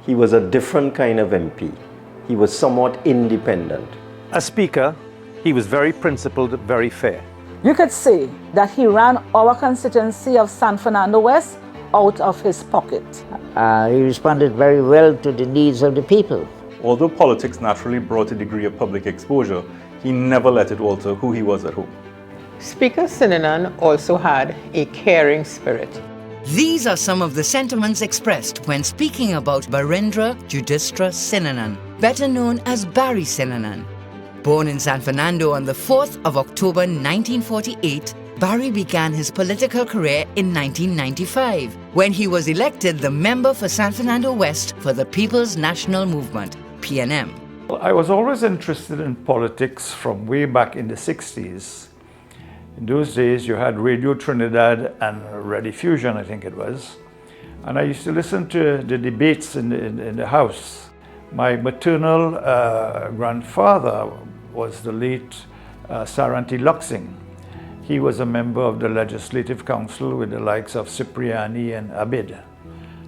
He was a different kind of MP. He was somewhat independent. As Speaker, he was very principled, very fair. You could say that he ran our constituency of San Fernando West out of his pocket. He responded very well to the needs of the people. Although politics naturally brought a degree of public exposure, he never let it alter who he was at home. Speaker Sinanan also had a caring spirit. These are some of the sentiments expressed when speaking about Barendra Sinanan, better known as Barry Sinanan. Born in San Fernando on the 4th of October 1948, Barry began his political career in 1995 when he was elected the member for San Fernando West for the People's National Movement, PNM. I was always interested in politics from way back in the 60s. In those days, you had Radio Trinidad and Rediffusion, I think it was. And I used to listen to the debates in the House. My maternal grandfather was the late Saranti Luxing. He was a member of the Legislative Council with the likes of Cipriani and Abid.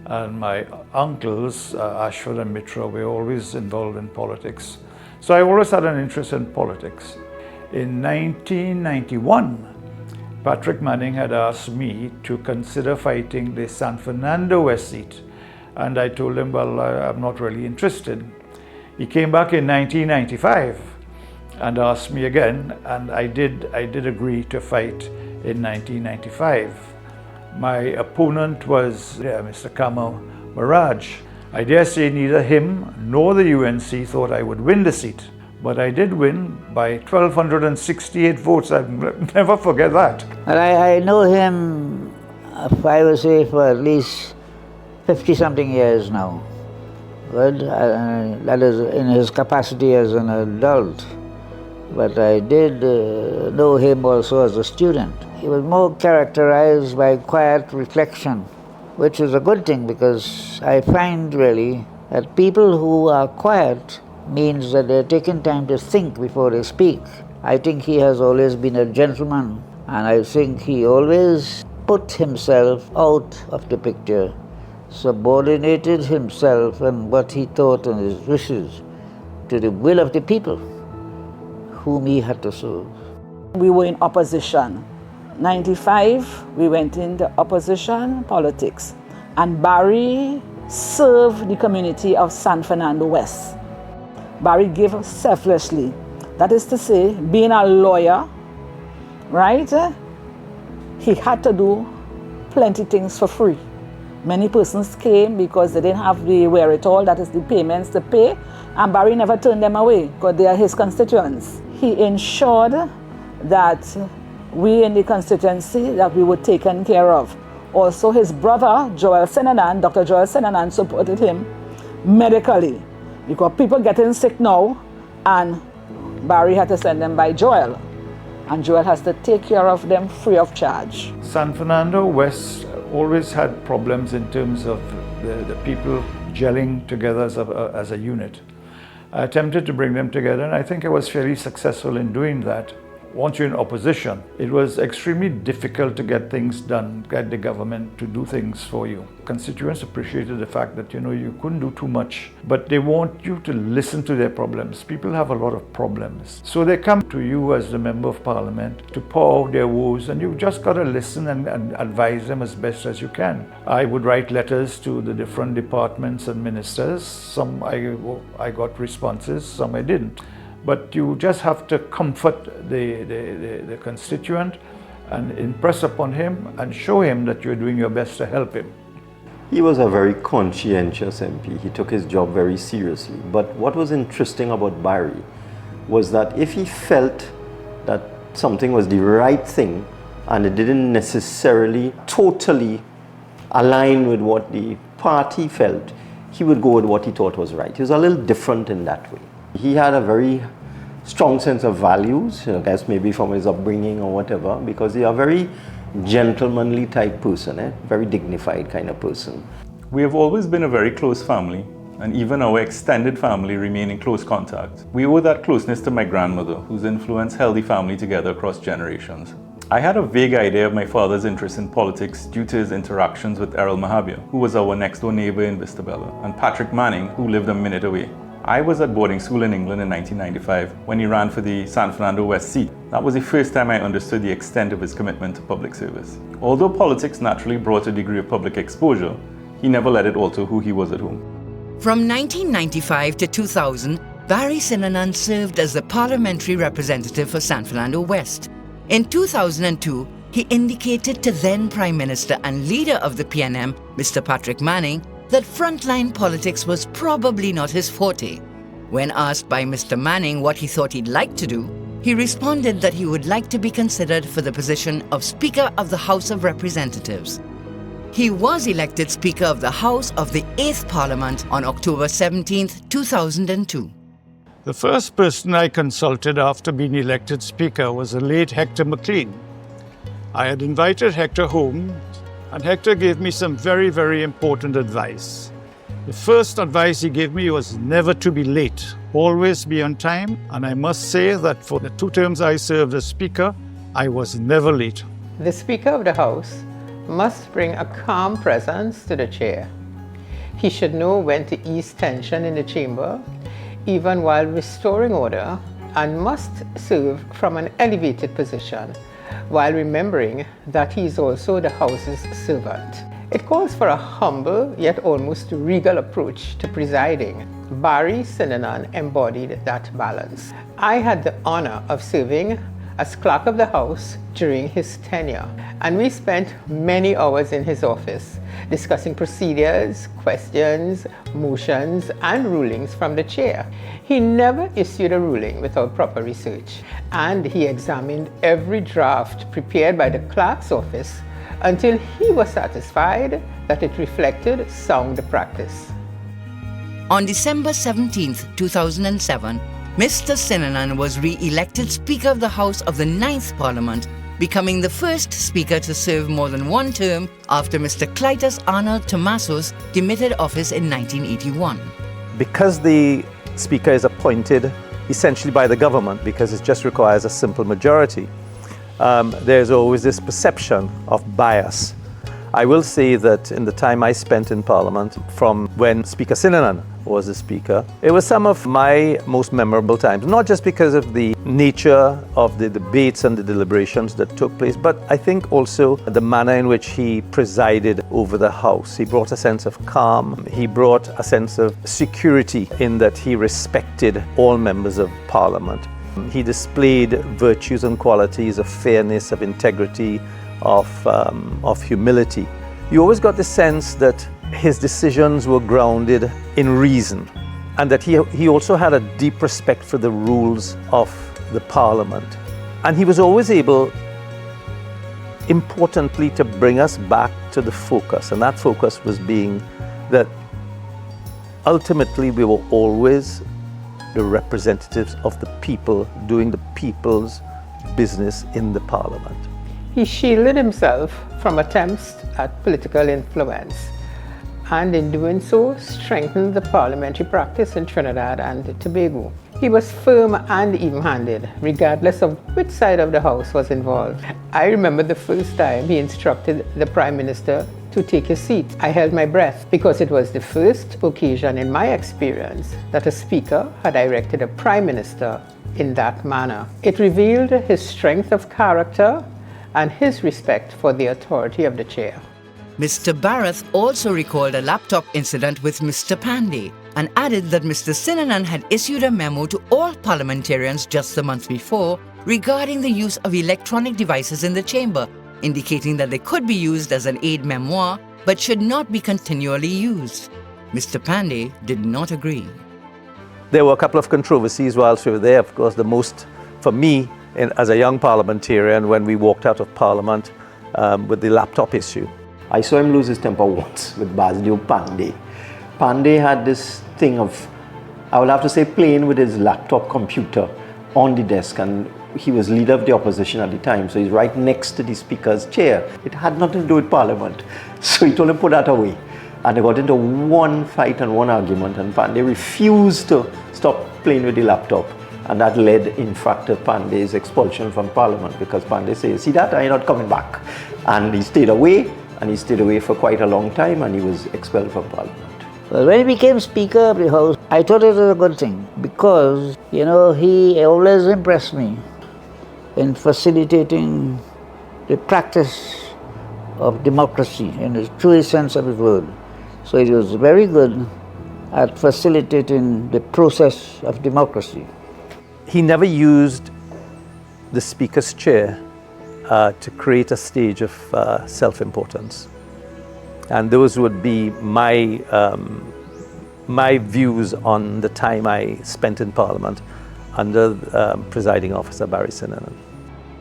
And my uncles, Ashford and Mitra, were always involved in politics. So I always had an interest in politics. In 1991, Patrick Manning had asked me to consider fighting the San Fernando West seat. And I told him, well, I'm not really interested. He came back in 1995 and asked me again, and I did agree to fight in 1995. My opponent was Mr. Kamal Maraj. I dare say neither him nor the UNC thought I would win the seat, but I did win by 1,268 votes. I'll never forget that. And I know him, I would say, for at least 50-something years now. Well, that is in his capacity as an adult. But I did know him also as a student. He was more characterized by quiet reflection, which is a good thing because I find really that people who are quiet means that they're taking time to think before they speak. I think he has always been a gentleman, and I think he always put himself out of the picture, subordinated himself and what he thought and his wishes to the will of the people whom he had to serve. We were in opposition. 95, we went into opposition politics. And Barry served the community of San Fernando West. Barry gave selflessly. That is to say, being a lawyer, right? He had to do plenty things for free. Many persons came because they didn't have the wherewithal, that is the payments to pay, and Barry never turned them away because they are his constituents. He ensured that we in the constituency, that we were taken care of. Also his brother, Joel Sinanan, Dr. Joel Sinanan, supported him medically because people getting sick now and Barry had to send them by Joel. And Joel has to take care of them free of charge. San Fernando West always had problems in terms of the people gelling together as a unit. I attempted to bring them together, and I think I was fairly successful in doing that. Once you're in opposition, it was extremely difficult to get things done, get the government to do things for you. Constituents appreciated the fact that, you couldn't do too much, but they want you to listen to their problems. People have a lot of problems. So they come to you as the Member of Parliament to pour out their woes, and you've just got to listen and advise them as best as you can. I would write letters to the different departments and ministers. Some I got responses, some I didn't. But you just have to comfort the constituent and impress upon him and show him that you're doing your best to help him. He was a very conscientious MP. He took his job very seriously. But what was interesting about Barry was that if he felt that something was the right thing and it didn't necessarily totally align with what the party felt, he would go with what he thought was right. He was a little different in that way. He had a very strong sense of values, I guess maybe from his upbringing or whatever, because he is a very gentlemanly type person, very dignified kind of person. We have always been a very close family, and even our extended family remain in close contact. We owe that closeness to my grandmother, whose influence held the family together across generations. I had a vague idea of my father's interest in politics due to his interactions with Errol Mahabir, who was our next door neighbor in Vistabella, and Patrick Manning, who lived a minute away. I was at boarding school in England in 1995 when he ran for the San Fernando West seat. That was the first time I understood the extent of his commitment to public service. Although politics naturally brought a degree of public exposure, he never let it alter who he was at home. From 1995 to 2000, Barry Sinanan served as the parliamentary representative for San Fernando West. In 2002, he indicated to then Prime Minister and leader of the PNM, Mr. Patrick Manning, that frontline politics was probably not his forte. When asked by Mr. Manning what he thought he'd like to do, he responded that he would like to be considered for the position of Speaker of the House of Representatives. He was elected Speaker of the House of the 8th Parliament on October 17, 2002. The first person I consulted after being elected Speaker was the late Hector McLean. I had invited Hector home, and Hector gave me some very, very important advice. The first advice he gave me was never to be late, always be on time, and I must say that for the 2 terms I served as Speaker, I was never late. The Speaker of the House must bring a calm presence to the chair. He should know when to ease tension in the chamber, even while restoring order, and must serve from an elevated position, while remembering that he is also the House's servant. It calls for a humble yet almost regal approach to presiding. Barry Sinanan embodied that balance. I had the honor of serving as Clerk of the House during his tenure, and we spent many hours in his office discussing procedures, questions, motions, and rulings from the chair. He never issued a ruling without proper research, and he examined every draft prepared by the clerk's office until he was satisfied that it reflected sound practice. On December 17, 2007, Mr. Sinanan was re-elected Speaker of the House of the 9th Parliament, becoming the first Speaker to serve more than 1 term after Mr. Clytus Arnold Tomasos demitted office in 1981. Because the Speaker is appointed essentially by the government, because it just requires a simple majority, there's always this perception of bias. I will say that in the time I spent in Parliament, from when Speaker Sinanan was the Speaker, it was some of my most memorable times, not just because of the nature of the debates and the deliberations that took place, but I think also the manner in which he presided over the House. He brought a sense of calm, he brought a sense of security in that he respected all members of Parliament. He displayed virtues and qualities of fairness, of integrity, of humility. You always got the sense that his decisions were grounded in reason, and that he also had a deep respect for the rules of the Parliament. And he was always able, importantly, to bring us back to the focus, and that focus was being that ultimately we were always the representatives of the people doing the people's business in the Parliament. He shielded himself from attempts at political influence, and in doing so strengthened the parliamentary practice in Trinidad and Tobago. He was firm and even-handed, regardless of which side of the House was involved. I remember the first time he instructed the Prime Minister to take his seat. I held my breath because it was the first occasion in my experience that a Speaker had directed a Prime Minister in that manner. It revealed his strength of character and his respect for the authority of the chair. Mr. Barath also recalled a laptop incident with Mr. Pandey and added that Mr. Sinanan had issued a memo to all parliamentarians just the month before regarding the use of electronic devices in the chamber, indicating that they could be used as an aide-memoire but should not be continually used. Mr. Pandey did not agree. There were a couple of controversies whilst we were there. Of course, the most, for me, as a young parliamentarian, when we walked out of Parliament with the laptop issue. I saw him lose his temper once with Basilio Pandey. Pandey had this thing of, I will have to say, playing with his laptop computer on the desk, and he was leader of the opposition at the time, so he's right next to the Speaker's chair. It had nothing to do with Parliament. So he told him put that away. And they got into one fight and one argument, and Pandey refused to stop playing with the laptop. And that led, in fact, to Pandey's expulsion from Parliament, because Pandey said, see that, I'm not coming back. And he stayed away, and he stayed away for quite a long time, and he was expelled from Parliament. Well, when he became Speaker of the House, I thought it was a good thing because, you know, he always impressed me in facilitating the practice of democracy in the truest sense of the word. So he was very good at facilitating the process of democracy. He never used the Speaker's chair to create a stage of self-importance. And those would be my views on the time I spent in Parliament under presiding officer Barry Sinanan.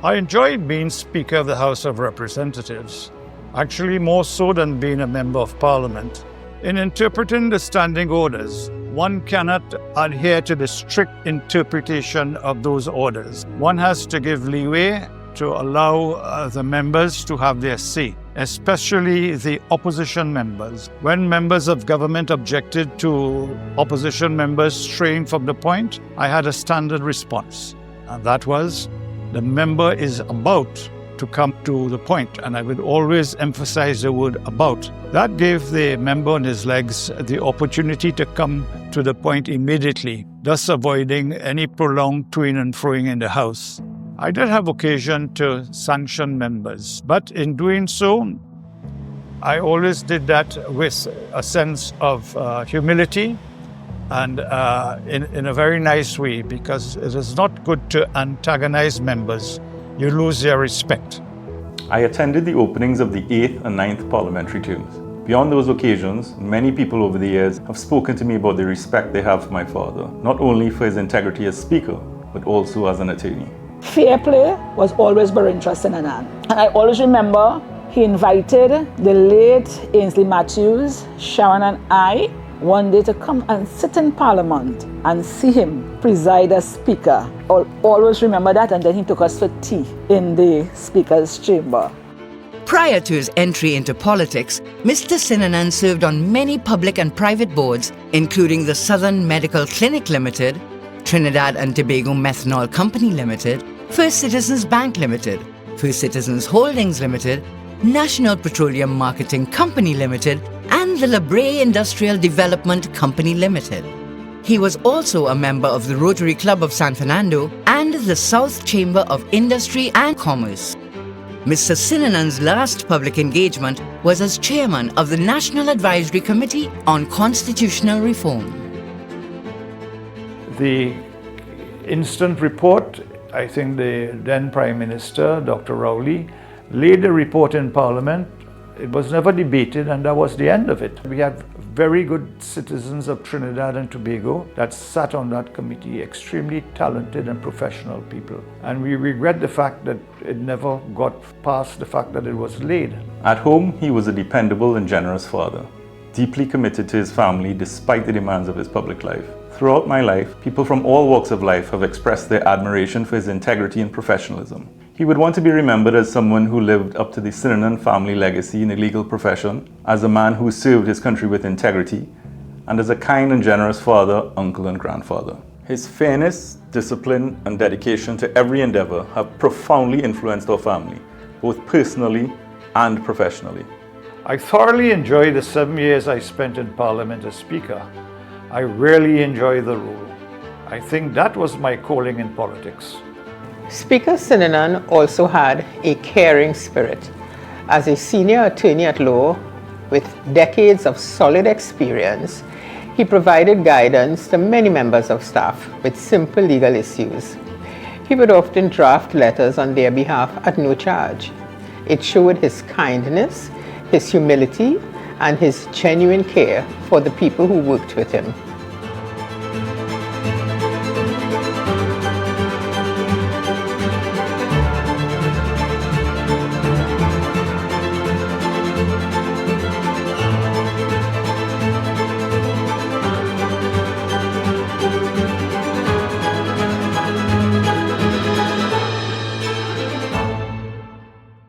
I enjoyed being Speaker of the House of Representatives, actually more so than being a Member of Parliament. In interpreting the standing orders, one cannot adhere to the strict interpretation of those orders. One has to give leeway to allow the members to have their say, especially the opposition members. When members of government objected to opposition members straying from the point, I had a standard response, and that was, the member is about to come to the point, and I would always emphasize the word about. That gave the member on his legs the opportunity to come to the point immediately, thus avoiding any prolonged toing and froing in the House. I did have occasion to sanction members, but in doing so, I always did that with a sense of humility and in a very nice way, because it is not good to antagonize members. You lose their respect. I attended the openings of the 8th and 9th parliamentary terms. Beyond those occasions, many people over the years have spoken to me about the respect they have for my father, not only for his integrity as Speaker, but also as an attorney. Fair play was always Barendra Sinanan. And I always remember he invited the late Ainsley Matthews, Sharon and I one day to come and sit in Parliament and see him preside as Speaker. I'll always remember that, and then he took us for tea in the Speaker's chamber. Prior to his entry into politics, Mr. Sinanan served on many public and private boards, including the Southern Medical Clinic Limited, Trinidad and Tobago Methanol Company Limited, First Citizens Bank Limited, First Citizens Holdings Limited, National Petroleum Marketing Company Limited, and the Labre Industrial Development Company Limited. He was also a member of the Rotary Club of San Fernando and the South Chamber of Industry and Commerce. Mr. Sinanan's last public engagement was as chairman of the National Advisory Committee on Constitutional Reform. The instant report, I think the then Prime Minister, Dr. Rowley, laid the report in Parliament. It was never debated, and that was the end of it. We have very good citizens of Trinidad and Tobago that sat on that committee, extremely talented and professional people. And we regret the fact that it never got past the fact that it was laid. At home, he was a dependable and generous father, deeply committed to his family despite the demands of his public life. Throughout my life, people from all walks of life have expressed their admiration for his integrity and professionalism. He would want to be remembered as someone who lived up to the Sinanan family legacy in the legal profession, as a man who served his country with integrity, and as a kind and generous father, uncle, and grandfather. His fairness, discipline, and dedication to every endeavor have profoundly influenced our family, both personally and professionally. I thoroughly enjoyed the 7 years I spent in Parliament as Speaker. I really enjoy the role. I think that was my calling in politics. Speaker Sinanan also had a caring spirit. As a senior attorney at law with decades of solid experience, he provided guidance to many members of staff with simple legal issues. He would often draft letters on their behalf at no charge. It showed his kindness, his humility, and his genuine care for the people who worked with him.